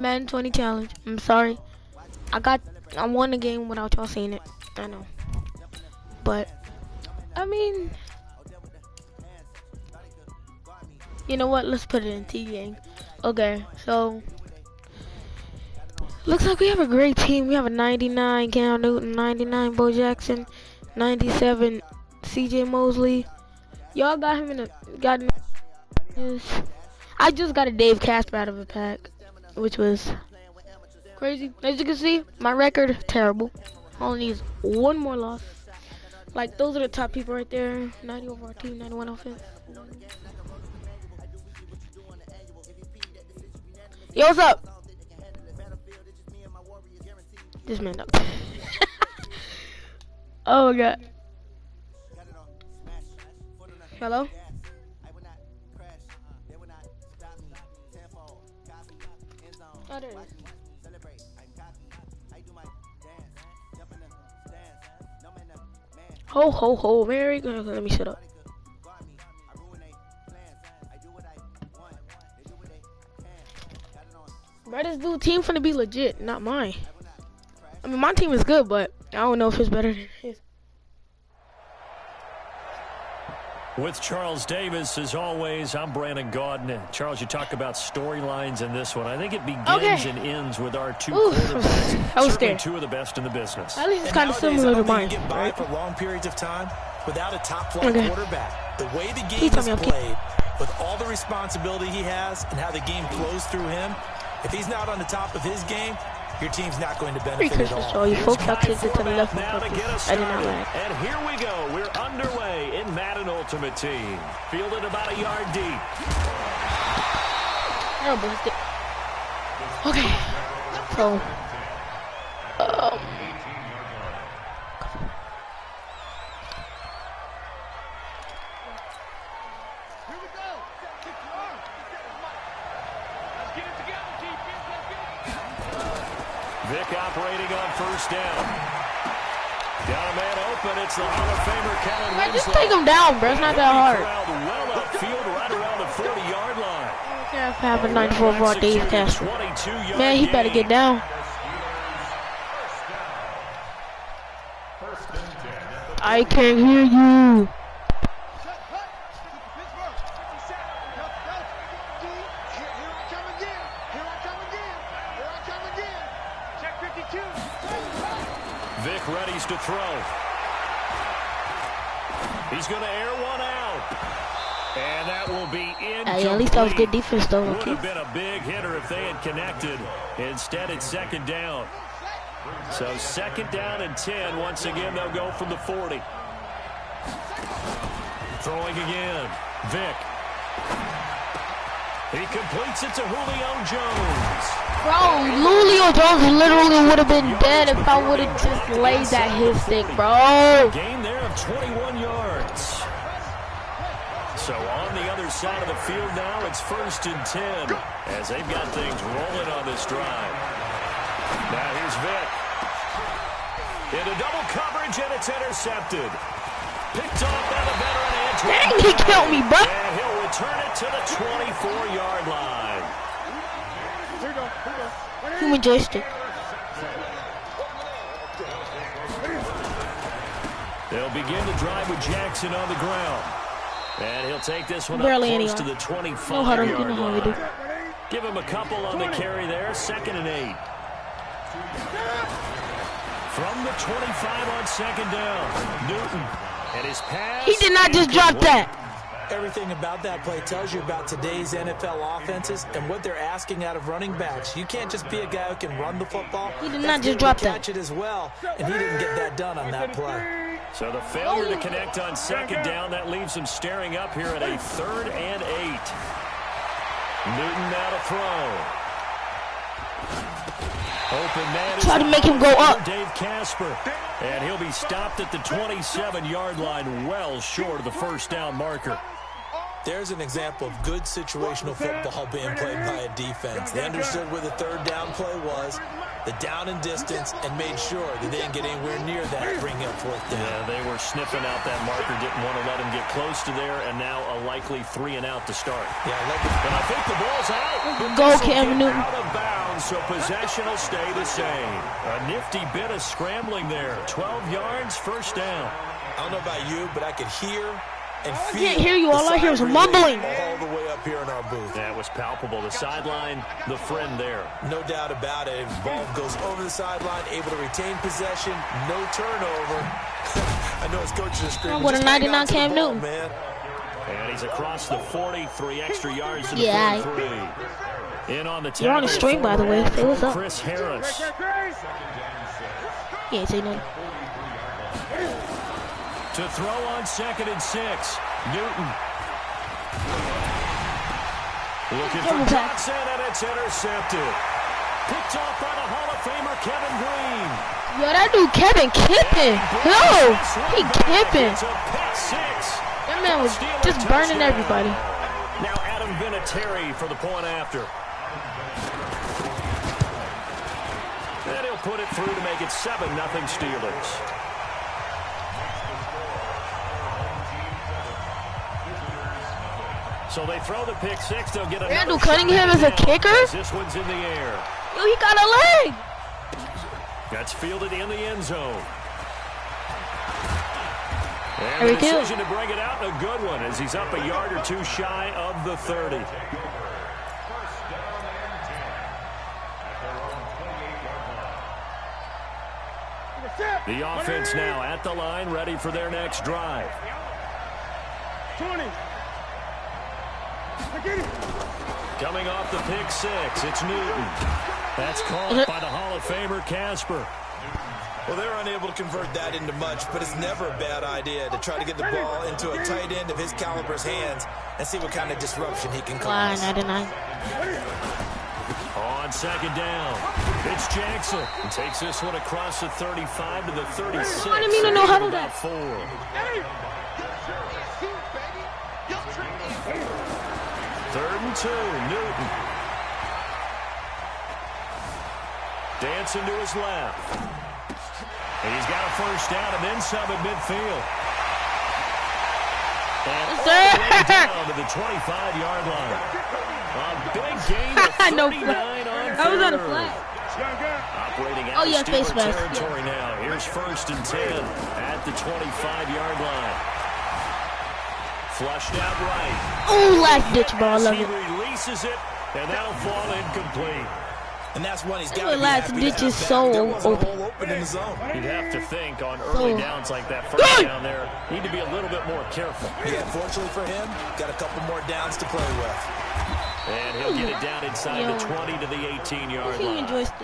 Madden 20 challenge. I'm sorry. I won the game without y'all seeing it. I know. But, I mean, you know what? Let's put it in T-game. Okay, so, looks like we have a great team. We have a 99 Cam Newton, 99 Bo Jackson, 97 CJ Mosley. Y'all got him in I just got a Dave Casper out of a pack, which was crazy. As you can see, my record terrible. Only needs one more loss. Like, those are the top people right there. 90 overall team, 91 offense. Yo, what's up? This man up. Oh my god. Hello? Oh, there it is. Ho ho ho, Mary. Let me shut up. Bro, this dude team finna be legit, not mine. I mean, my team is good, but I don't know if it's better than his. With Charles Davis, as always, I'm Brandon Gaudin. Charles, you talk about storylines in this one. I think it begins and ends with our two quarterbacks. I was Certainly scared. two of the best in the business. At least it's kind of similar to mine. Get by Right? for long periods of time without a top-flight quarterback. The way the game Please is tell me played, with all the responsibility he has and how the game flows through him, if he's not on the top of his game, your team's not going to Merry benefit at Christmas to all. all you folks. I kicked it to the left Now on to get purpose. us I did not started. lag. And here we go. We're underway in Madden Ultimate Team. Fielded about a yard deep. Oh, blessed it. Okay. So, Vic operating on first down. Got a man open. It's the Hall of Famer Kellen man, just Winslow. take him down, bro. It's not that hard. Crowd well upfield, right around the 40-yard line. I have a 94 overall Dave Casper. 22-yard Man, he better get down. I can't hear you. Vic readies to throw. He's going to air one out. And that will be incomplete. Hey, at least that was good defense, though. Would Okay. have been a big hitter if they had connected. Instead, it's second down. So second down and 10. Once again, they'll go from the 40. Throwing again. Vic. He completes it to Julio Jones. Bro, Julio Jones literally would have been dead if I would have just laid that hit stick, bro. Gain there of 21 yards. So on the other side of the field now, it's first and 10 as they've got things rolling on this drive. Now here's Vic. Into double coverage, and it's intercepted. Picked off by the veteran Andrew. Dang, he killed me, bro. And he'll return it to the 24-yard line. Human joystick. They'll begin to drive with Jackson on the ground. And he'll take this one Barely up close anyone. to the 25-yard No huddle, you know how we do. line. Give him a couple on the carry there. Second and 8. From the 25 on second down, Newton. And his pass. He did not just drop that. Everything about that play tells you about today's NFL offenses and what they're asking out of running backs. You can't just be a guy who can run the football. He did not just drop that. Catch it as well, and he didn't get that done on that play. So the failure to connect on second down, that leaves him staring up here at a 3rd and 8. Newton now to throw. Open man. Try to make him go up. Dave Casper. And he'll be stopped at the 27-yard line, well short of the first down marker. There's an example of good situational football being played by a defense. They understood where the third down play was, the down and distance, and made sure that they didn't get anywhere near that, bringing up fourth down. Yeah, they were sniffing out that marker, didn't want to let him get close to there, and now a likely 3 and out to start. Yeah, and I think the ball's out. Go, Cam Newton. Out of bounds, so possession will stay the same. A nifty bit of scrambling there. 12 yards, first down. I don't know about you, but I could hear and I feel. can't hear you. All I hear is mumbling. All the way up here in our booth. That was palpable. The sideline, the friend there. No doubt about it. Ball goes over the sideline, able to retain possession, no turnover. I know his coaches are screaming. What a 99 Cam Newton. Man. And he's across the 40, 3 extra yards to the 43. In on the tackle. You're on the stream, by the way. Say what's up. Chris Harris. Yeah, say nothing. To throw on 2nd and 6. Newton. Looking for Johnson, and it's intercepted. Picked off by the Hall of Famer Kevin Green. Yo, that dude Kevin kipping. Yo, he kipping. That man was just burning everybody. Now Adam Vinatieri for the point after. And he'll put it through to make it 7-0 Steelers. So they throw the pick 6. They'll get Randall Cunningham is a kicker? This one's in the air. Yo, he got a leg. That's fielded in the end zone. And Every the decision to bring it out, a good one, as he's up a yard or 2 shy of the 30. The offense now at the line, ready for their next drive. 20. Coming off the pick 6, it's Newton. That's called by the Hall of Famer Casper. Well, they're unable to convert that into much, but it's never a bad idea to try to get the ball into a tight end of his caliber's hands and see what kind of disruption he can cause. 99. On 2nd down, it's Jackson. He takes this one across the 35 to the 36. I didn't mean to know how to that. 4. Third and 2, Newton. Dancing to his left. And he's got a first down and then some at midfield. And all the way down to the 25-yard line. A big gain of 39 on How was that a third. flag? Operating out Oh, yeah, of face Steeler mask. territory now. Here's 1st and 10 at the 25-yard line. Flushed out right. Oh, last ditch ball. I love He it. releases it, and that'll fall incomplete. And that's one he's got The to be last happy ditch to is have so back. There wasn't a open. hole open in the zone. You'd have to think on early downs like that first down there, need to be a little bit more careful. Yeah, fortunately for him, got a couple more downs to play with. And he'll get it down inside Yo. the 20 to the 18-yard He line. enjoys it.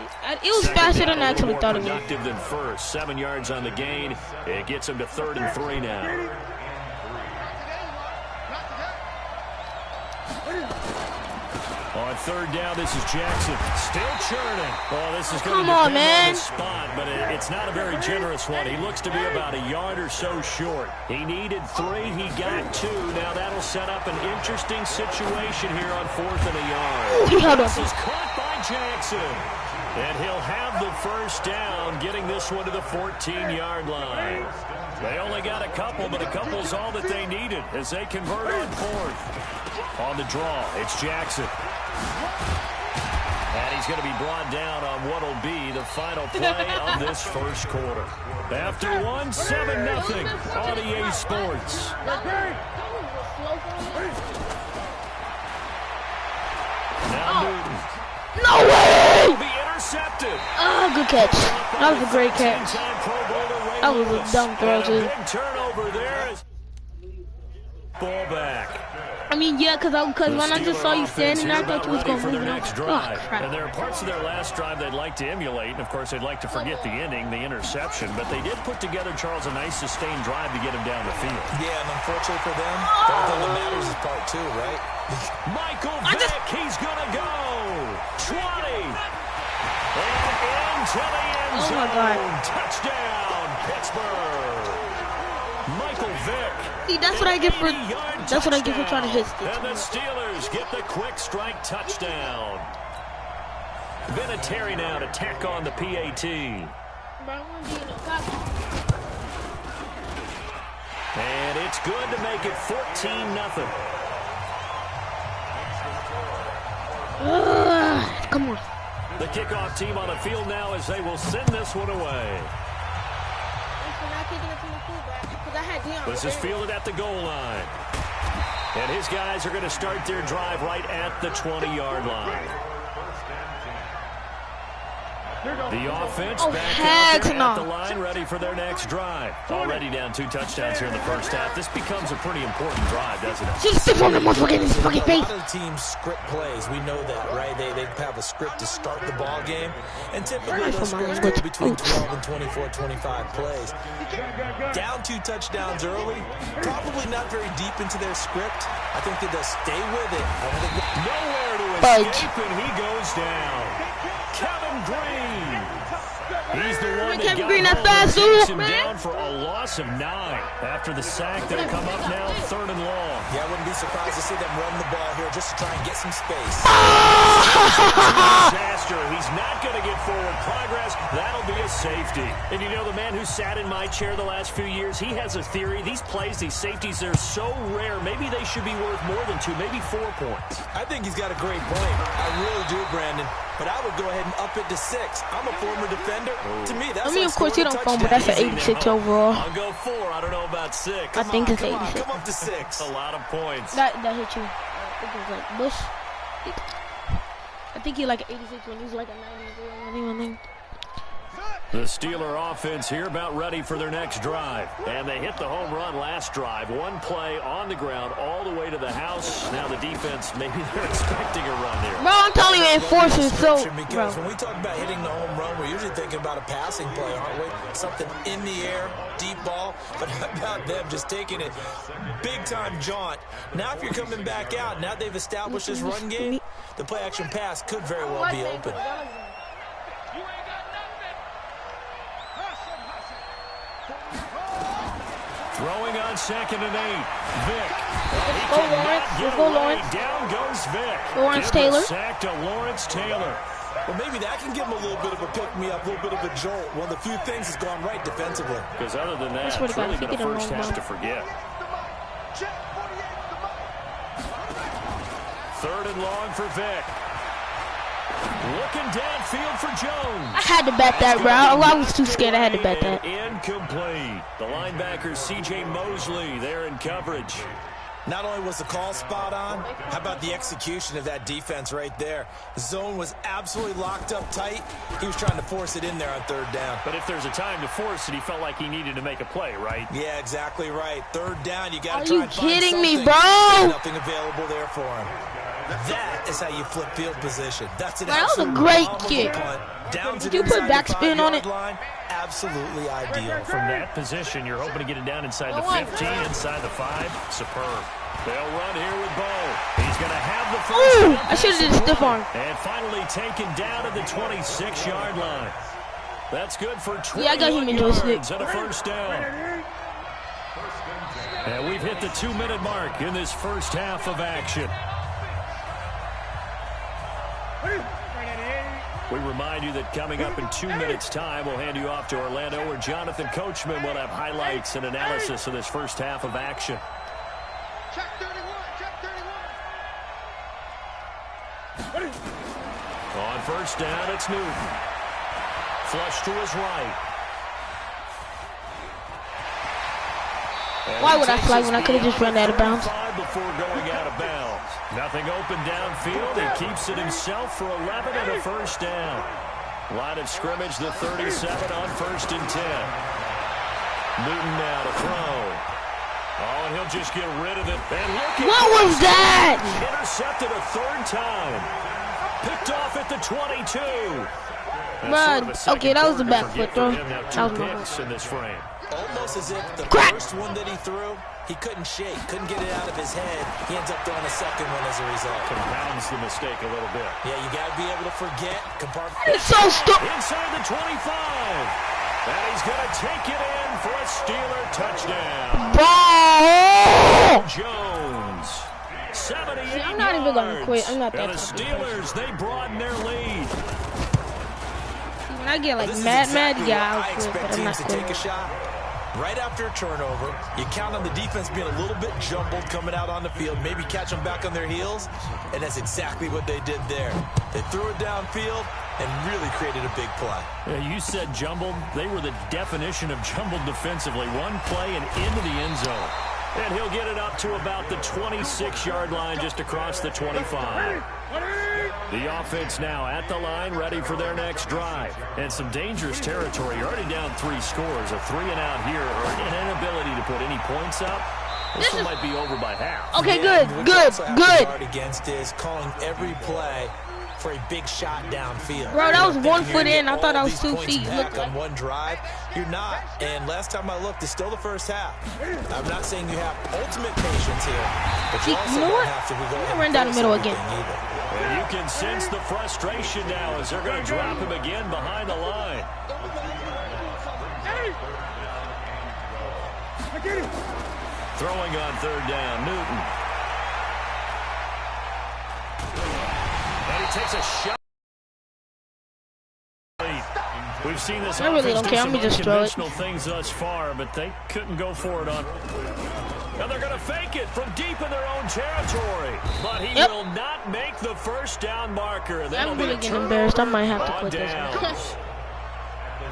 It was Second faster down, than I a actually little thought more it was. productive than first. 7 yards on the gain. It gets him to 3rd and 3 now. On 3rd down, this is Jackson. Still churning. Oh, this is going to Come on, depend man. on the spot, but it's not a very generous one. He looks to be about a yard or so short. He needed 3. He got 2. Now that'll set up an interesting situation here on 4th and a yard. He held This up. is caught by Jackson. And he'll have the first down, getting this one to the 14-yard line. They only got a couple, but a couple's all that they needed as they convert on 4th. On the draw, it's Jackson. And he's going to be brought down on what will be the final play of this first quarter. After one, 7-0 on EA Sports. Now Newton. No way! Will be intercepted. Oh, good catch. That was a great catch. That was a dumb throw, too. Big turnover there. Ball back. I mean, yeah, because when I just saw you standing there, I thought you was going to move it on. Oh, And crap. there are parts of their last drive they'd like to emulate. And, of course, they'd like to forget the ending, the interception. But they did put together, Charles, a nice sustained drive to get him down the field. Yeah, and unfortunately for them, the only thing that matters is part 2, right? Michael Vick, he's going to go. 20. And into the end Oh, zone. my God. Touchdown, Pittsburgh. Michael Vick. See, that's what I get for trying to hit And the Steelers get the quick strike touchdown. Vinatieri now to tack on the PAT. And it's good to make it 14-0. Come on. The kickoff team on the field now as they will send this one away. This is fielded at the goal line. And his guys are going to start their drive right at the 20-yard line. The offense back out there at the line, ready for their next drive. Already down 2 touchdowns here in the first half. This becomes a pretty important drive, doesn't it? Just step on the motherfucker in his fucking face. A lot of teams script plays. We know that, right? They have a script to start the ball game. And typically those scripts go between 12 and 24, 25 plays. Down 2 touchdowns early. Probably not very deep into their script. I think they just stay with it. Nowhere to escape, and he goes down. Kevin Green. He's the one that got home and takes him down for a loss of 9. After the sack, they'll come up now 3rd and long. Yeah, I wouldn't be surprised to see them run the ball here just to try and get some space. Disaster. He's not going to get forward progress. That'll be a safety. And you know, the man who sat in my chair the last few years, he has a theory. These plays, these safeties, they're so rare. Maybe they should be worth more than 2, maybe 4 points. I think he's got a great point. I really do, Brandon. But I would go ahead and up it to 6. I'm a former defender. To me, that's of course, you don't phone, but that's an 86 overall. I'll go 4. I don't know about 6. I think it's 86. Come up to 6. A lot of points. That hit you. I think it was like Bush. I think he like 86 when he was like a 90. The Steeler offense here about ready for their next drive. And they hit the home run last drive. 1 play on the ground all the way to the house. Now the defense, maybe they're expecting a run here. Bro, I'm telling you, enforcers, so... Because when we talk about hitting the home run, we're usually thinking about a passing play, aren't we? Something in the air, deep ball. But how about them just taking it big-time jaunt? Now if you're coming back out, now they've established this run game, the play-action pass could very well be open. Throwing on 2nd and 8. Vick. Let's go, Lawrence. Let's go, Lawrence. Down goes Vick. Lawrence Taylor. Sack to Lawrence Taylor. Well, maybe that can give him a little bit of a pick-me-up, a little bit of a jolt. One of the few things has gone right defensively. Because other than that, it's really been a first half to forget. 3rd and long for Vick. Looking downfield for Jones. I had to bet that route. I was too scared. I had to bet that. Incomplete. The linebacker C.J. Mosley there in coverage. Not only was the call spot on, how about the execution of that defense right there? The zone was absolutely locked up tight. He was trying to force it in there on 3rd down. But if there's a time to force it, he felt like he needed to make a play, right? Yeah, exactly right. 3rd down, you got to try and find something. Are you kidding me, bro? Nothing available there for him. That is how you flip field position. That's an that was a great kick. Did you put backspin on it? Line, absolutely ideal. From that position, you're hoping to get it down inside the 15, inside the 5. Superb. They'll run here with Bo. He's going to have the first. Ooh, I should have did a stiff arm. And finally taken down at the 26-yard line. That's good for 20 I got him in joystick. And a first down. And we've hit the 2-minute mark in this first half of action. We remind you that coming up in 2 minutes' time, we'll hand you off to Orlando, where Jonathan Coachman will have highlights and analysis of this first half of action. Check 31, check 31. On first down, it's Newton. Flush to his right. And why would I flag when I could have just run out of bounds? Before going out of bounds. Nothing open downfield. He keeps it himself for 11 and a first down. Line of scrimmage, the 37 on 1st and 10. Newton now to throw. Oh, and he'll just get rid of it. And look at what was that? Intercepted a 3rd time. Picked off at the 22. Man, okay, that was a back foot throw. That was my picks in this frame. Almost as if the first one that he threw, he couldn't shake, couldn't get it out of his head. He ends up throwing a second one as a result. Compounds the mistake a little bit. Yeah, you got to be able to forget. It's so stupid. Inside the 25. And he's going to take it in for a Steeler touchdown. Ball! Jones. 78 See, I'm not even going to quit. I'm not that And the Steelers, they broaden their lead. When I get like This is mad, exactly yeah, what I I'll quit, expect but I'm not teams to take a quitting. shot. Right after a turnover, you count on the defense being a little bit jumbled coming out on the field, maybe catch them back on their heels, and that's exactly what they did there. They threw it downfield and really created a big play. Yeah, you said jumbled. They were the definition of jumbled defensively. One play and into the end zone. And he'll get it up to about the 26-yard line just across the 25. The offense now at the line, ready for their next drive. And some dangerous territory. You're already down 3 scores. A 3-and-out here or an inability to put any points up. This one might be over by half. Okay, Yeah, good, what you good, also have to good. guard against is calling every play for a big shot downfield. Bro, that was You're 1 here foot to get in. I thought that all was these 2 points feet. back Look on one drive. You're not. And last time I looked, it's still the first half. I'm not saying you have ultimate patience here, but you See, also you know don't what? have to go I'm ahead gonna run and down the force middle everything again. either. And you can sense the frustration now as they're going to drop him again behind the line. Throwing on 3rd down, Newton. And he takes a shot. We've seen this I really offense don't do care. some I'm gonna just throw it. unconventional things thus far, but they couldn't go for it on. Now they're going to fake it from deep in their own territory, but he will not make the first down marker. That'll I'm be really a getting embarrassed. I might have to on quit this one. downs.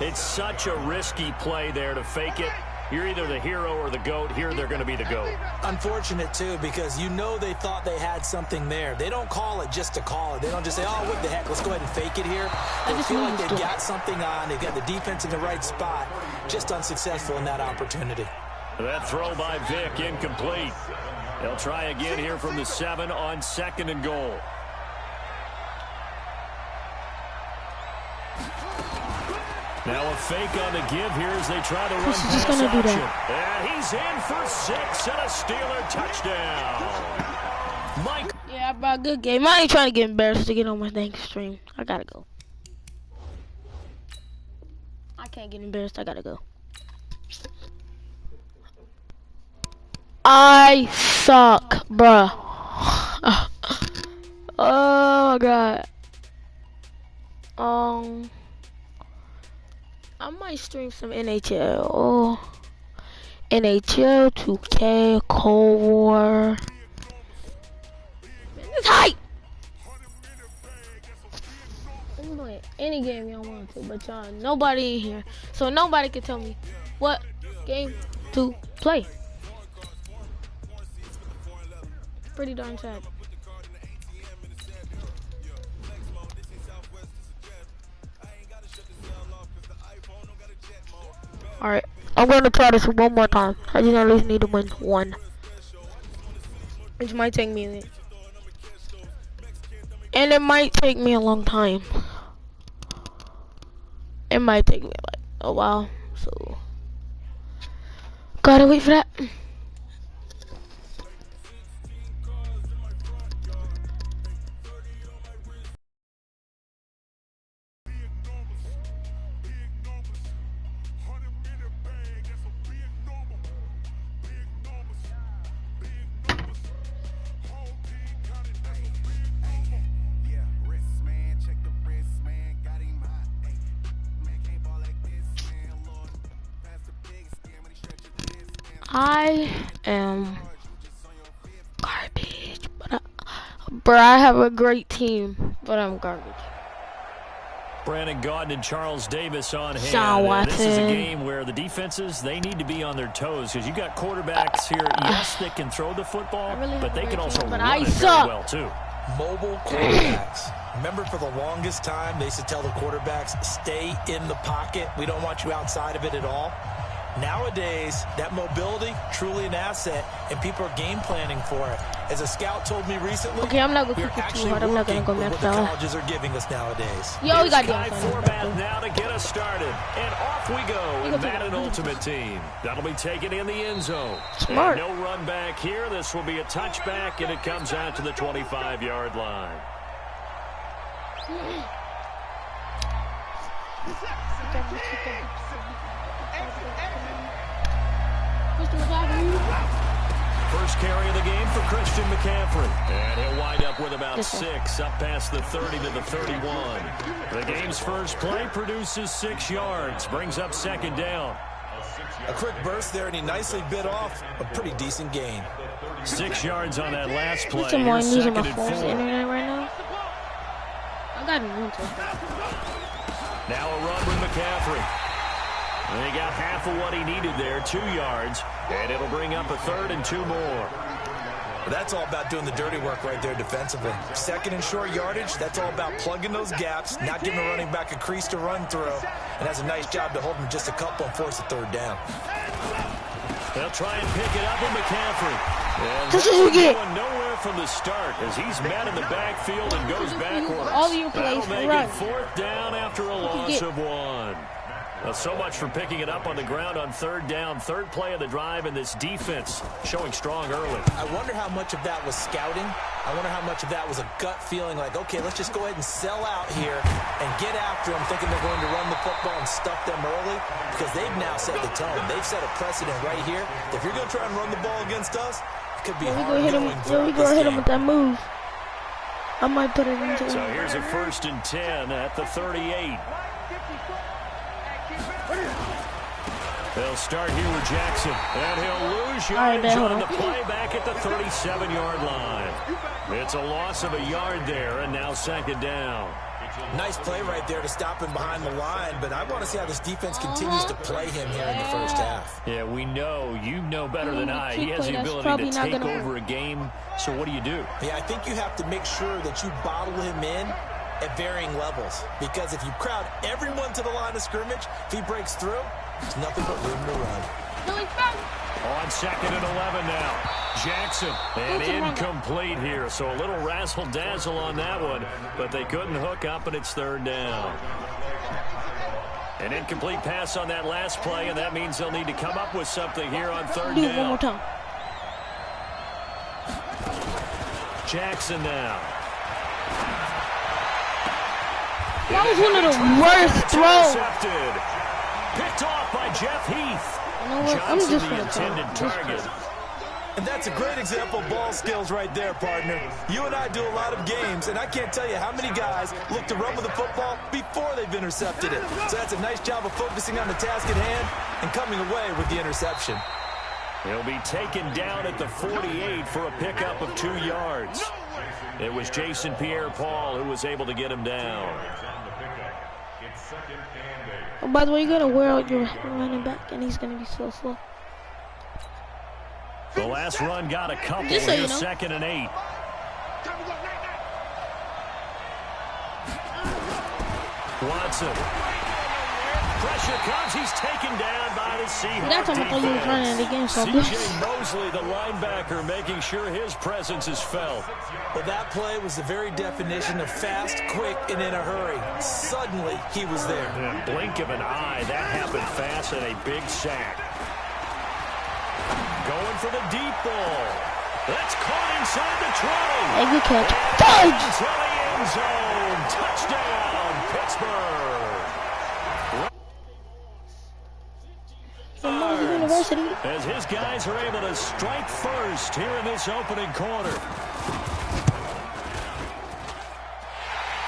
It's such a risky play there to fake it. You're either the hero or the GOAT. Here they're going to be the GOAT. Unfortunate, too, because you know they thought they had something there. They don't call it just to call it. They don't just say, oh, what the heck, let's go ahead and fake it here. They feel like they've got something on. They've got the defense in the right spot. Just unsuccessful in that opportunity. That throw by Vick, incomplete. They'll try again here from the 7 on 2nd and goal. Now a fake on the give here as they try to run He's just pass gonna do option. that. And he's in for 6 and a Steeler touchdown. Mike. Yeah, bro, good game. I ain't trying to get embarrassed to get on my dang stream. I gotta go. I can't get embarrassed. I gotta go. I suck, bruh. Oh, God. I might stream some NHL. Oh, NHL 2K, Cold War. Man, it's hype! I'm playing any game y'all want to, but y'all, nobody in here. So nobody can tell me what game to play. Pretty darn sad. Alright, I'm gonna try this one more time. I just at least need to win 1. Which might take me and it might take me a long time. It might take me like a while, so gotta wait for that. I am garbage, but I have a great team, but I'm garbage. Brandon Gaudin and Charles Davis on hand. Sean This is a Watson. game where the defenses, they need to be on their toes because you got quarterbacks here. Yes, they can throw the football, really but have they a can great also team, but run I it very suck. well too. Mobile quarterbacks. Remember, for the longest time, they used to tell the quarterbacks, stay in the pocket. We don't want you outside of it at all. Nowadays, that mobility, truly an asset, and people are game planning for it. As a scout told me recently, Okay, I'm not gonna we're kick it too actually hard. I'm not gonna working go with max what the out. colleges are giving us nowadays. Yo, we got Sky the format now to get us started. And off we go with go Madden to- Ultimate Team. That'll be taken in the end zone. Smart. And no run back here. This will be a touchback, and it comes out to the 25-yard line. First carry of the game for Christian McCaffrey. And he'll wind up with about 6, up past the 30 to the 31. The game's first play produces 6 yards, brings up second down. A quick burst there, and he nicely bit off a pretty decent gain. 6 yards on that last play. I'm Here's using my second and phone's 4. internet right now. I got it. Now a run with McCaffrey. And he got half of what he needed there, 2 yards, and it'll bring up a 3rd and 2 more. Well, that's all about doing the dirty work right there defensively. Second and short yardage, that's all about plugging those gaps, not giving a running back a crease to run through, and has a nice job to hold him just a couple and force a 3rd down. They'll try and pick it up with McCaffrey. And this is going nowhere from the start as he's met in the backfield and goes backwards. All your plays That'll make run. it 4th down after a loss of 1. Well, so much for picking it up on the ground on 3rd down. 3rd play of the drive, and this defense showing strong early. I wonder how much of that was scouting. I wonder how much of that was a gut feeling like, okay, let's just go ahead and sell out here and get after them, thinking they're going to run the football and stuff them early, because they've now set the tone. They've set a precedent right here. If you're going to try and run the ball against us, it could be hard going we go hit him with that move. I might put it into So here's a 1st and 10 at the 38. They'll start here with Jackson, and he'll lose yardage on the play back at the 37-yard line. It's a loss of a yard there, and now 2nd down. Nice play right there to stop him behind the line, but I want to see how this defense continues to play him here in the first half. Yeah, we know. You know better than I. He has the ability to take over a game, so what do you do? Yeah, I think you have to make sure that you bottle him in at varying levels, because if you crowd everyone to the line of scrimmage, if he breaks through, there's nothing but room to run. On 2nd and 11 now. Jackson, and incomplete here, so a little razzle-dazzle on that one, but they couldn't hook up, and it's 3rd down. An incomplete pass on that last play, and that means they'll need to come up with something here on 3rd down. Do it one more time. Jackson now. That was one of the worst throws. Picked off by Jeff Heath. You know what? I'm just the intended target. And that's a great example of ball skills right there, partner. You and I do a lot of games, and I can't tell you how many guys look to run with the football before they've intercepted it. So that's a nice job of focusing on the task at hand and coming away with the interception. He'll be taken down at the 48 for a pickup of 2 yards. It was Jason Pierre-Paul who was able to get him down. Oh, by the way, you're going to wear out your running back, and he's going to be so slow. The last run got a couple. Just so you know. 2nd and 8. Watson. Pressure comes. He's taken down by the Seahawks. That's how I thought you were running it again. So C.J. Mosley, the linebacker, making sure his presence is felt. Well, that play was the very definition of fast, quick, and in a hurry. Suddenly, he was there. In a blink of an eye, that happened fast, and a big sack. Going for the deep ball. That's caught inside the 20. Hey, good catch. Into the end zone. Touchdown, Pittsburgh. University. As his guys are able to strike first here in this opening quarter.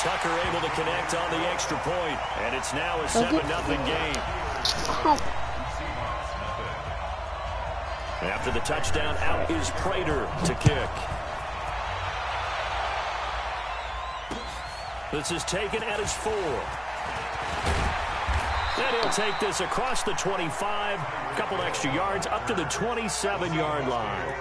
Tucker able to connect on the extra point, and it's now a 7-0 game. After the touchdown, out is Prater to kick. This is taken at his 4. And he'll take this across the 25, a couple extra yards, up to the 27-yard line.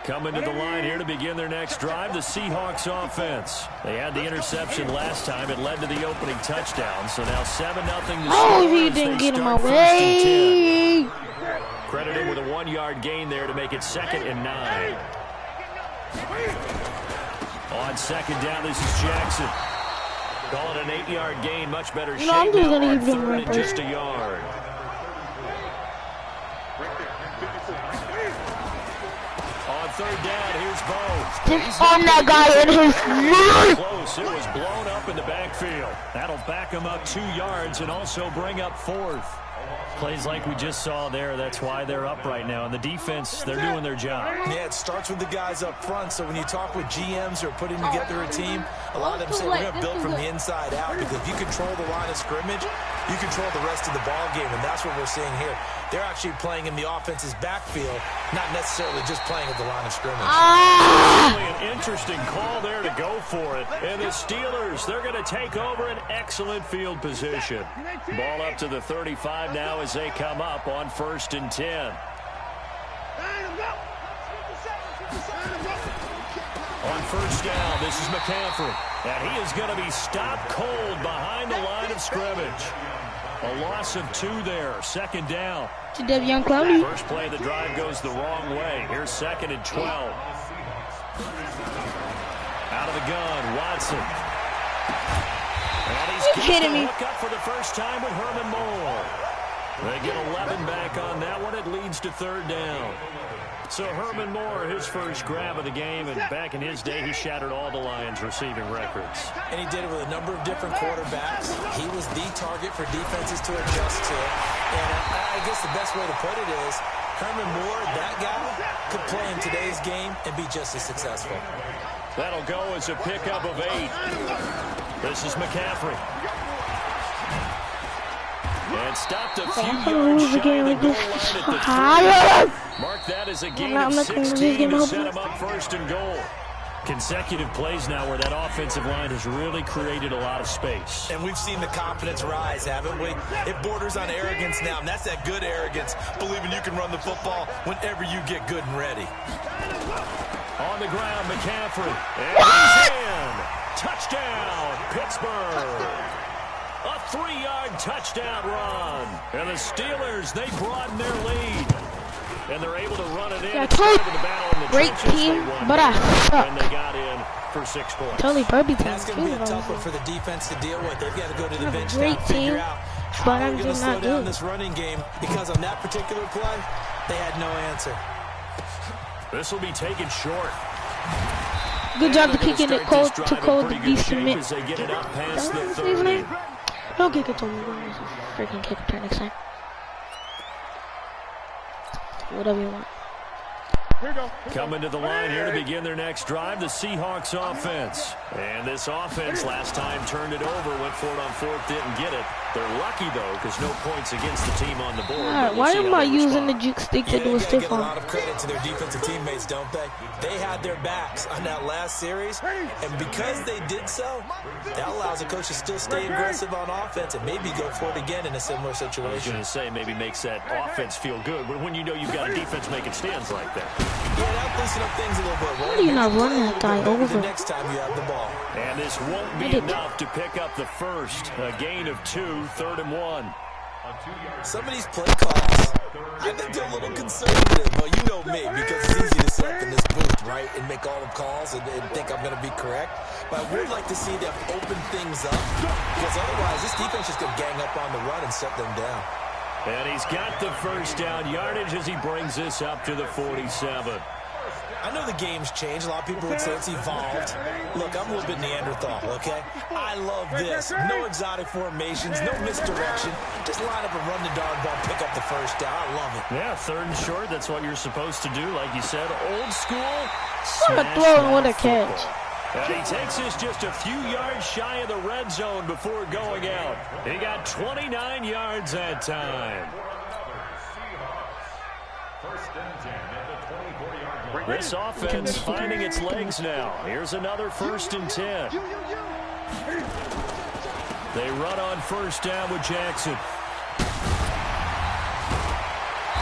Coming to the line here to begin their next drive, the Seahawks offense. They had the interception last time. It led to the opening touchdown. So now 7-0 to Oh, he didn't get him away. Credited with a 1-yard gain there to make it 2nd and 9. On 2nd down, this is Jackson. Call it an 8-yard gain. Much better shape now on 3rd and just a yard. On 3rd down, here's scores both. Just on that guy in his knee. Close. It was blown up in the backfield. That'll back him up 2 yards and also bring up 4th. Plays like we just saw there. That's why they're up right now. And the defense, they're doing their job. Yeah, it starts with the guys up front. So when you talk with GMs who are putting together a team, a lot of them say we're going to build from the inside out, because if you control the line of scrimmage, you control the rest of the ball game, and that's what we're seeing here. They're actually playing in the offense's backfield, not necessarily just playing at the line of scrimmage. Really an interesting call there to go for it. And the Steelers, they're going to take over an excellent field position. Ball up to the 35 now as they come up on 1st and 10. On 1st down, this is McCaffrey. And he is going to be stopped cold behind the line of scrimmage. A loss of 2 there. 2nd down. Young Clowney. First play of the drive goes the wrong way. Here's 2nd and 12. Out of the gun, Watson. And he's kidding me? Hook up for the first time with Herman Moore. They get 11 back on that one. It leads to 3rd down. So Herman Moore, his first grab of the game, and back in his day, he shattered all the Lions' receiving records. And he did it with a number of different quarterbacks. He was the target for defenses to adjust to. And I guess the best way to put it is, Herman Moore, that guy, could play in today's game and be just as successful. That'll go as a pickup of 8. This is McCaffrey. And stopped a few yards shy of the goal line at the 3. Mark that as a gain of 16 to set him up 1st and goal. Consecutive plays now where that offensive line has really created a lot of space. And we've seen the confidence rise, haven't we? It borders on arrogance now, and that's that good arrogance, believing you can run the football whenever you get good and ready. On the ground, McCaffrey. And he's in. Touchdown, Pittsburgh. A 3-yard touchdown run. And the Steelers, they broaden their lead. And they're able to run it in. Yeah, great team, but I suck. And they got in for 6 points. Totally Burby team. That's going to be a tough one for the defense to deal with. They've got to go to the bench now great and figure team, out how but they're I'm going to just slow not down good. this running game, because on that particular play, they had no answer. This will be taken short. Good job to kicking it cold to cold to be submit. As they get it up past the His 30. name? Don't kick it to me. Freaking kick it next time. Whatever you want. Coming to the line here to begin their next drive, the Seahawks offense. And this offense last time turned it over, went for it on 4th, didn't get it. They're lucky, though, because no points against the team on the board. Alright, why am I using the juke stick to do a stiff They get a arm? lot of credit to their defensive teammates, don't they? They had their backs on that last series, and because they did so, that allows a coach to still stay aggressive on offense and maybe go for it again in a similar I was situation. going to say maybe makes that offense feel good, but when you know you've got a defense making stands like that. Yeah, that'll loosen up things a little bit. Why do you not run that guy The over? next time you have the ball. And this won't be enough to pick up the first. A gain of 2, 3rd and 1. Some of these play calls, I think they're a little conservative, but you know me, because it's easy to sit up in this booth, right, and make all the calls and think I'm going to be correct. But I would like to see them open things up, because otherwise this defense is going to gang up on the run and shut them down. And he's got the first down yardage as he brings this up to the 47. I know the game's changed. A lot of people would say it's evolved. Look, I'm a little bit Neanderthal, okay? I love this. No exotic formations, no misdirection. Just line up and run the darn ball, pick up the first down. I love it. Yeah, 3rd and short. That's what you're supposed to do. Like you said, old school. What a throw and what a catch. And he takes this just a few yards shy of the red zone before going out. He got 29 yards that time. This offense finding its legs now. Here's another 1st and 10. They run on 1st down with Jackson.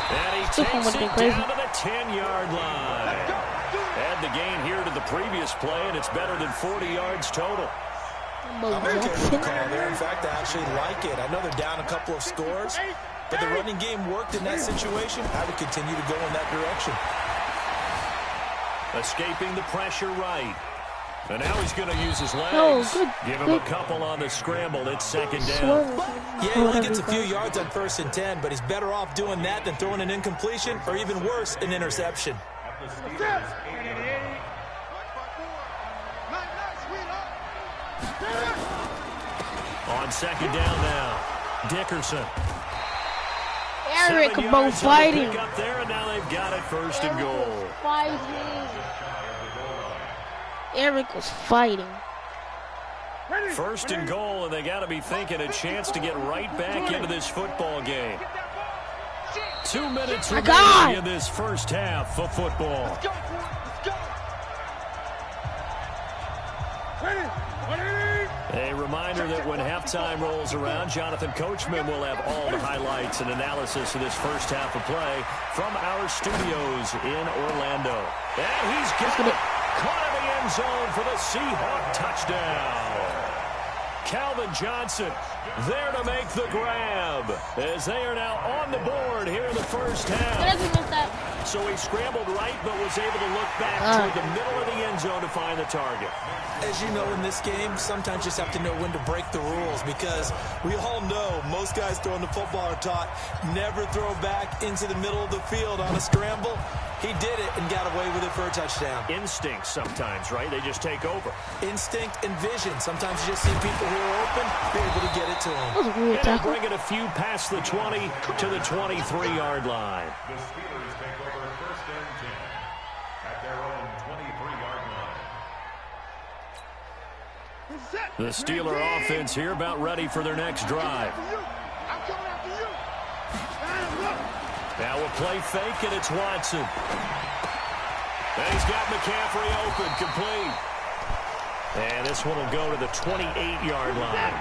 And he takes it down to the 10-yard line. Add the gain here to the previous play, and it's better than 40 yards total. I'm okay with the call there. In fact, I actually like it. I know they're down a couple of scores, but the running game worked in that situation. I would continue to go in that direction. Escaping the pressure right. And now he's going to use his legs. Give him a couple on the scramble. It's 2nd down. Yeah, he only gets a few yards on 1st and 10, but he's better off doing that than throwing an incompletion or even worse, an interception. On second down now, Dickerson. Eric both fighting. Up there, and now they've got it first and goal. Eric was fighting. First and goal, and they got to be thinking a chance to get right back into this football game. 2 minutes remaining in this first half of football. A reminder that when halftime rolls around, Jonathan Coachman will have all the highlights and analysis of this first half of play from our studios in Orlando. And he's got it. Caught in the end zone for the Seahawk touchdown. Calvin Johnson there to make the grab as they are now on the board here in the first half. So he scrambled right but was able to look back toward the middle of the end zone to find the target. As you know, in this game, sometimes you just have to know when to break the rules, because we all know most guys throwing the football are taught never throw back into the middle of the field on a scramble. He did it and got away with it for a touchdown. Instinct sometimes, right? They just take over. Instinct and vision. Sometimes you just see people who are open, you're able to get it to them. And bring it a few past the 20 to the 23-yard line. The Steelers take over first and 10 at their own 23-yard line. The Steeler offense here about ready for their next drive. Now a play fake, and it's Watson. And he's got McCaffrey open, complete. And this one will go to the 28-yard line.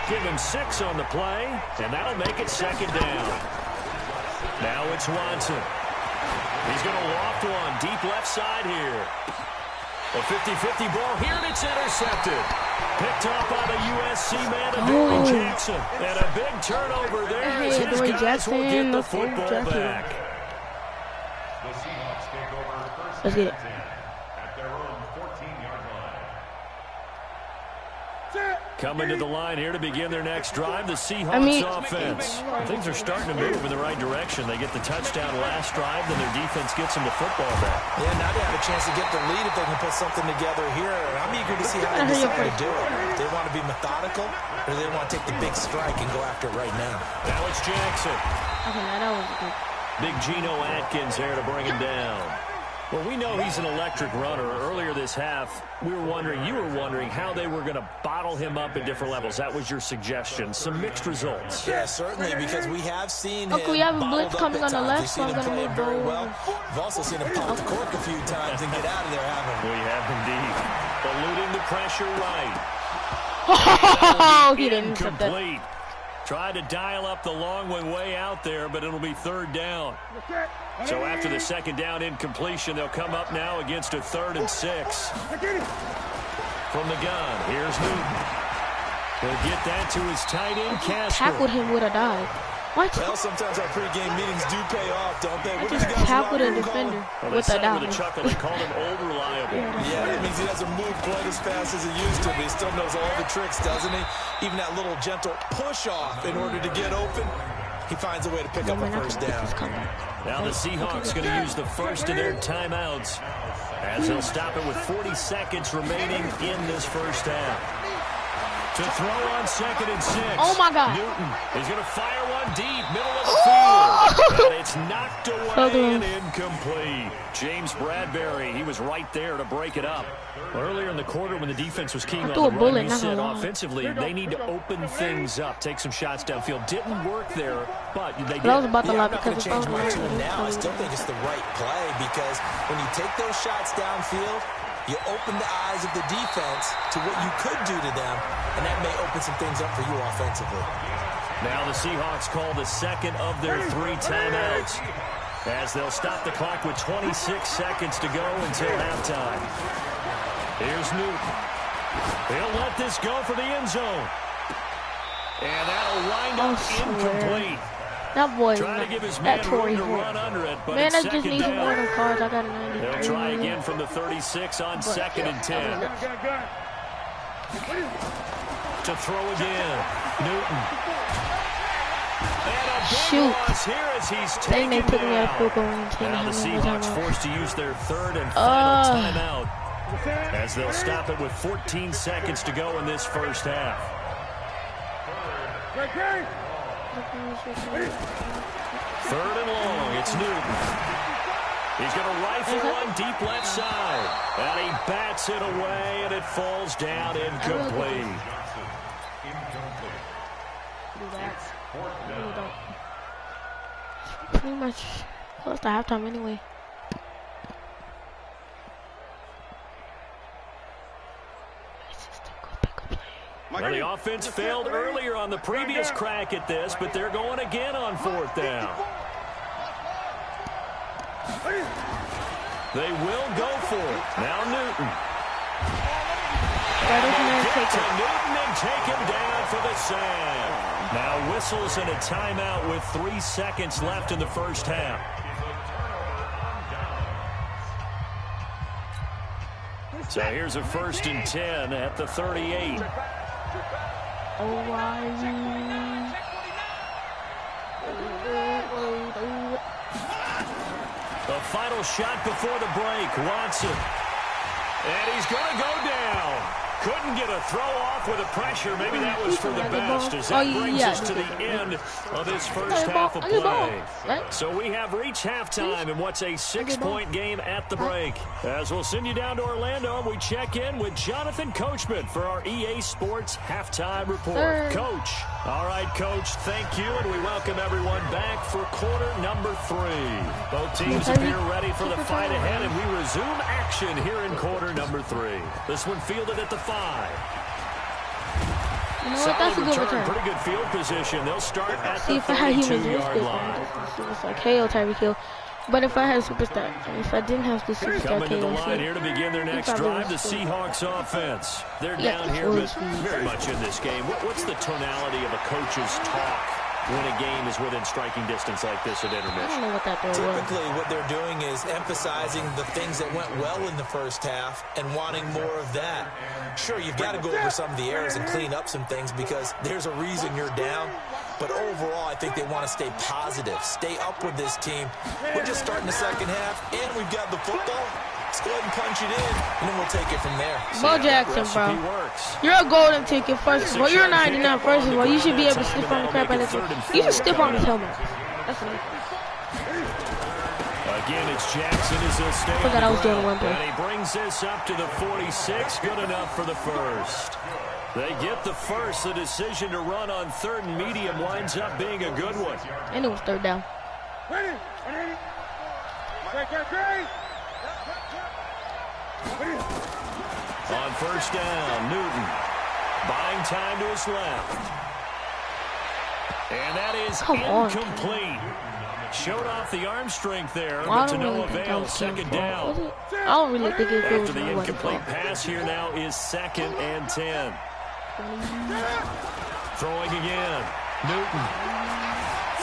Give him 6 on the play, and that'll make it second down. Now it's Watson. He's going to loft one deep left side here. A 50-50 ball here, and it's intercepted. Picked up by the USC man, Adoree Jackson. And a big turnover there as his guys will get the football back. The Seahawks take over first Let's get it. and 10 at their own 14-yard line. Coming to the line here to begin their next drive, the Seahawks offense. Things are starting to move in the right direction. They get the touchdown last drive, then their defense gets them the football back. Yeah, now they have a chance to get the lead if they can put something together here. I'm eager to see how they decide to do it. If they want to be methodical, or do they want to take the big strike and go after it right now? Now it's Jackson. Okay, now that was good. Big Geno Atkins there to bring him down. Well, we know he's an electric runner. Earlier this half, you were wondering how they were going to bottle him up at different levels. That was your suggestion. Some mixed results. Yeah, certainly, because we have seen him we have a blitz bottled coming up at on the times. left, We've so seen I'm him going to play move very over. well. We've also seen him pop the cork a few times and get out of there, haven't we? We have indeed. Eluding the pressure right. Oh, he didn't intercept that. Incomplete. Tried to dial up the long way out there, but it'll be third down. So after the second down incompletion, they'll come up now against a 3rd and 6. From the gun, here's Newton. He'll get that to his tight end, Casper. Tackled him with a dive. What? Well, sometimes our pregame meetings do pay off, don't they? I just tackled a defender with a dive. With a chuckle, they called him old reliable. Yeah, that means he doesn't move quite as fast as he used to, but he still knows all the tricks, doesn't he? Even that little gentle push-off in order to get open, he finds a way to pick up a first down. Now the Seahawks going to use the first of their timeouts as they'll stop it with 40 seconds remaining in this first half. To throw on 2nd and 6. Oh, my God. Newton is going to fire one deep, middle of the field. And it's knocked away and incomplete. James Bradbury, he was right there to break it up. Earlier in the quarter when the defense was keying on the run, he said offensively they need to open things up, take some shots downfield. Didn't work there, but they did. I was about to lie I'm not going because to it's change my over. tune now. I still think it's the right play, because when you take those shots downfield, you open the eyes of the defense to what you could do to them, and that may open some things up for you offensively. Now the Seahawks call the second of their 3 timeouts as they'll stop the clock with 26 seconds to go until halftime. Here's Newton. He'll let this go for the end zone. And that'll wind up incomplete. That boy, Trying to give his that man Tory room to run under it, but man, it's I just second need some down. more of them cards. I got a 90. They'll try again from the 36 on 2nd and 10. To throw again. Newton. And a big loss here as he's taken They took me out of down. football and Now the Seahawks forced to use their 3rd and final timeout as they'll stop it with 14 seconds to go in this first half. Third and long. It's Newton. He's going to rifle one deep left side. And he bats it away, and it falls down incomplete. Pretty much close to halftime anyway. Well, the offense failed earlier on the previous crack at this, but they're going again on fourth down. They will go for it. Now Newton. Newton and take him down for the sack. Now whistles and a timeout with 3 seconds left in the first half. So here's a 1st and 10 at the 38. The final shot before the break. Watson. And he's going to go down. Couldn't get a throw off with the pressure. Maybe that was for the best, as that brings us to the end of this first half of play. So we have reached halftime in what's a 6-point game at the break. As we'll send you down to Orlando, and we check in with Jonathan Coachman for our EA Sports Halftime Report. Coach. All right, Coach, thank you, and we welcome everyone back for quarter number 3. Both teams appear ready for the fight ahead, and we resume action here in quarter number 3. This one fielded at the 5. You know what? That's a good return. Pretty good field position. They'll start at See, the if I had humans, 32-yard line. It's like KO, Tyreek Hill. But if I had a superstar, if I didn't have the superstar, coming to the line here to begin their next drive, the Seahawks offense. They're down here, but very much in this game. What's the tonality of a coach's talk when a game is within striking distance like this at intermission? I don't know what that throw was. Typically, what they're doing is emphasizing the things that went well in the first half and wanting more of that. Sure, you've got to go over some of the errors and clean up some things because there's a reason you're down. But overall, I think they want to stay positive, stay up with this team. We're just starting the second half, and we've got the football. Let's go ahead and punch it in, and then we'll take it from there. Bo Jackson, bro. You're a golden ticket, first of all. You're 99, first of all. You should be able to stiff on the crap out of this. You should stiff on his helmet. That's enough. Again, it's Jackson as he'll stay I forgot I was doing one play. And he brings this up to the 46. Good enough for the first. They get the first. The decision to run on 3rd and medium winds up being a good one. And it was 3rd down. On 1st down, Newton buying time to his left. And that is incomplete. Showed off the arm strength there, but to no avail. 2nd down. I don't really think it was. After the incomplete pass, here now is 2nd and 10. Throwing again. Newton.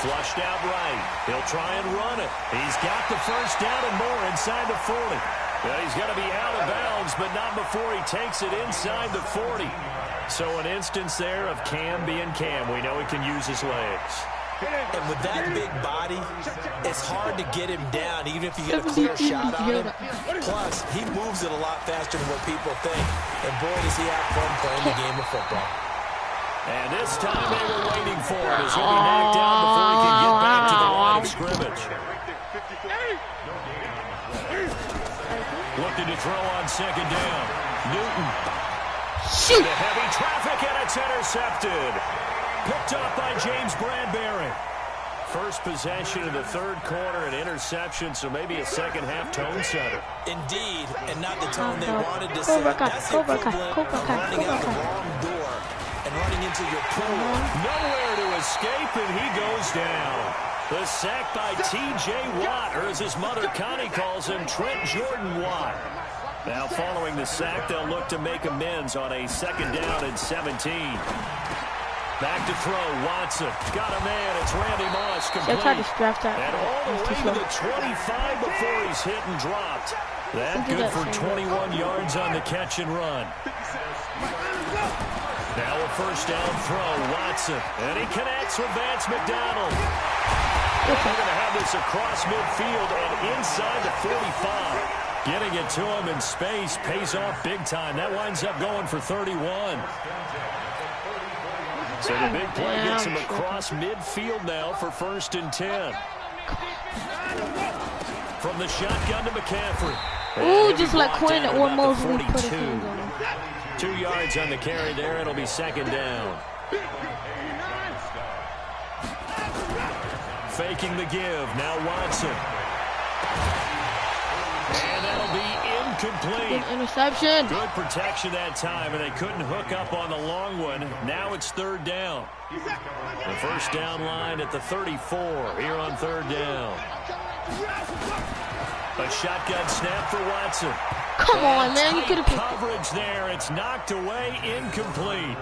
Flushed out right. He'll try and run it. He's got the 1st down and more inside the 40. Well, he's going to be out of bounds, but not before he takes it inside the 40. So an instance there of Cam being Cam. We know he can use his legs. And with that big body, it's hard to get him down, even if you get a clear shot on him. Plus, he moves it a lot faster than what people think. And boy, does he have fun playing the game of football. And this time they were waiting for it as he'll be knocked down before he can get back to the line of scrimmage. Looking to throw on 2nd down. Newton. Shoot! The heavy traffic, and it's intercepted. Picked up by James Bradbury. First possession of the 3rd quarter, an interception, so maybe a second half tone setter. Indeed, and not the tone they wanted to set. That's the equivalent of running out the wrong door and running into your pool. Nowhere to escape, and he goes down. The sack by T.J. Watt, or as his mother Connie calls him, Trent Jordan Watt. Now following the sack, they'll look to make amends on a 2nd down and 17. Back to throw, Watson. Got a man, it's Randy Moss complete. They tried to strap that. And all the way to the 25 before he's hit and dropped. That good for 21 yards on the catch and run. Now a 1st down throw, Watson. And he connects with Vance McDonald. They're going to have this across midfield and inside the 45. Getting it to him in space pays off big time. That winds up going for 31. So the big play gets him across midfield now for 1st and 10. From the shotgun to McCaffrey. Ooh, just like Quinn or Mosley put his hands on him. 2 yards on the carry there. It'll be 2nd down. Faking the give. Now Watson. And that'll be incomplete. Good interception. Good protection that time, and they couldn't hook up on the long one. Now it's 3rd down. The 1st down line at the 34 here on 3rd down. A shotgun snap for Watson. Come on, man. You could have picked it. Coverage there. It's knocked away, incomplete.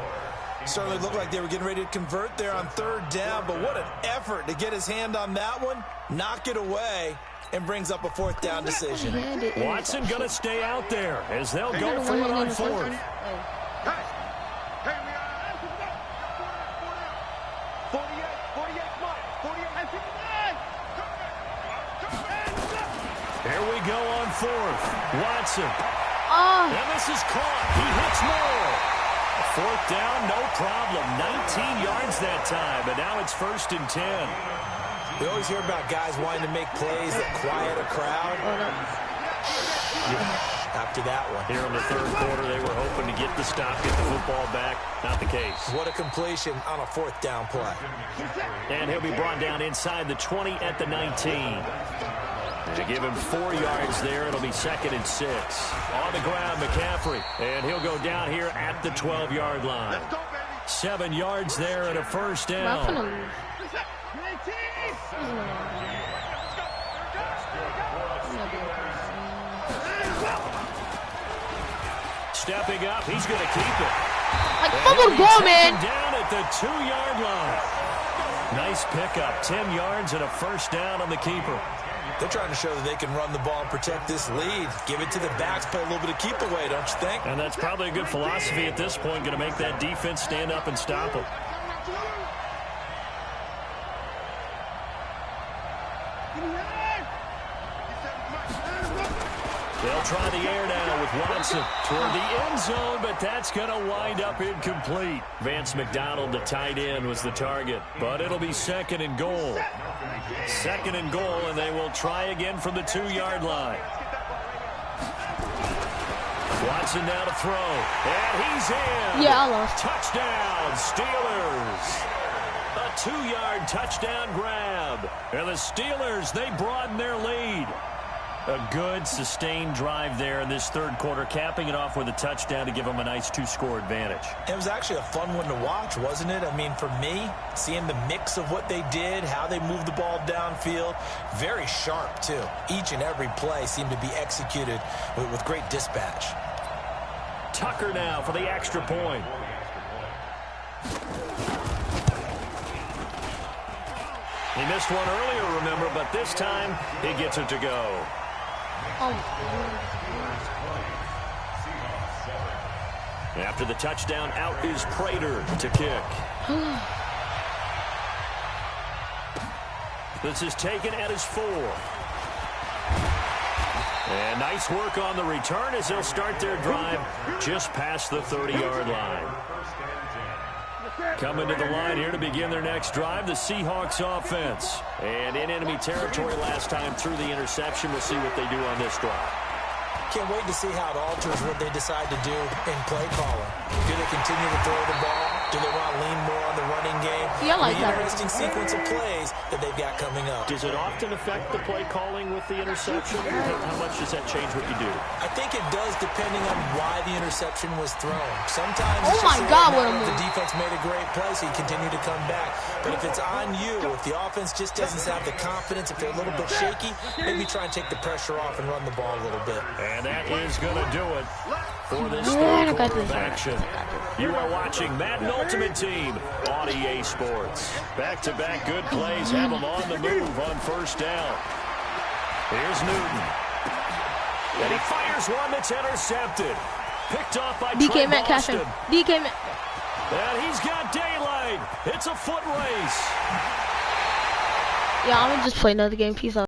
Certainly looked like they were getting ready to convert there on 3rd down, but what an effort to get his hand on that one, knock it away, and brings up a 4th down decision. Watson going to stay out there as they'll go for it on 4th. Here we go on 4th. Watson. And this is caught. He hits more. 4th down, no problem. 19 yards that time, but now it's 1st and 10. We always hear about guys wanting to make plays that quiet a crowd. After that one. Here in the 3rd quarter, they were hoping to get the stop, get the football back. Not the case. What a completion on a 4th down play. And he'll be brought down inside the 20 at the 19. To give him 4 yards there, it'll be 2nd and 6. On the ground, McCaffrey. And he'll go down here at the 12-yard line. 7 yards there and a 1st down. Stepping up, he's going to keep it. Like, fumble the ball, man. Down at the 2-yard line. Nice pickup, 10 yards and a 1st down on the keeper. They're trying to show that they can run the ball and protect this lead. Give it to the backs, play a little bit of keep away, don't you think? And that's probably a good philosophy at this point, going to make that defense stand up and stop them. They'll try the air now with Watson toward the end zone, but that's going to wind up incomplete. Vance McDonald, the tight end, was the target, but it'll be 2nd and goal. 2nd and goal, and they will try again from the 2-yard line. Watson now to throw, and he's in. Yeah, I lost. Touchdown, Steelers. A 2-yard touchdown grab. And the Steelers, they broaden their lead. A good, sustained drive there in this 3rd quarter, capping it off with a touchdown to give them a nice 2-score advantage. It was actually a fun one to watch, wasn't it? I mean, for me, seeing the mix of what they did, how they moved the ball downfield, very sharp, too. Each and every play seemed to be executed with great dispatch. Tucker now for the extra point. He missed one earlier, remember, but this time he gets it to go. After the touchdown, out is Prater to kick. This is taken at his 4. And nice work on the return as they'll start their drive just past the 30-yard line. Coming to the line here to begin their next drive, the Seahawks offense. And in enemy territory last time through the interception. We'll see what they do on this drive. Can't wait to see how it alters what they decide to do in play calling. Do they continue to throw the ball? Do they want to lean more on the running game? Yeah, I like that. Interesting sequence of plays that they've got coming up. Does it often affect the play calling with the interception? How much does that change what you do? I think it does, depending on why the interception was thrown. Sometimes Oh my God, what a move. the defense made a great play, so you continue to come back. But if it's on you, if the offense just doesn't have the confidence, if they're a little bit shaky, maybe try and take the pressure off and run the ball a little bit. And that is going to do it for this Man, I third got quarter this. of action. You are watching Madden Ultimate Team on EA Sports. Back-to-back good plays have them on the move on 1st down. Here's Newton. And he fires one that's intercepted. Picked off by Trey DK Metcalf. Boston. DK Metcalf. And he's got daylight. It's a foot race. Yeah, I'm gonna just play another game. Peace out.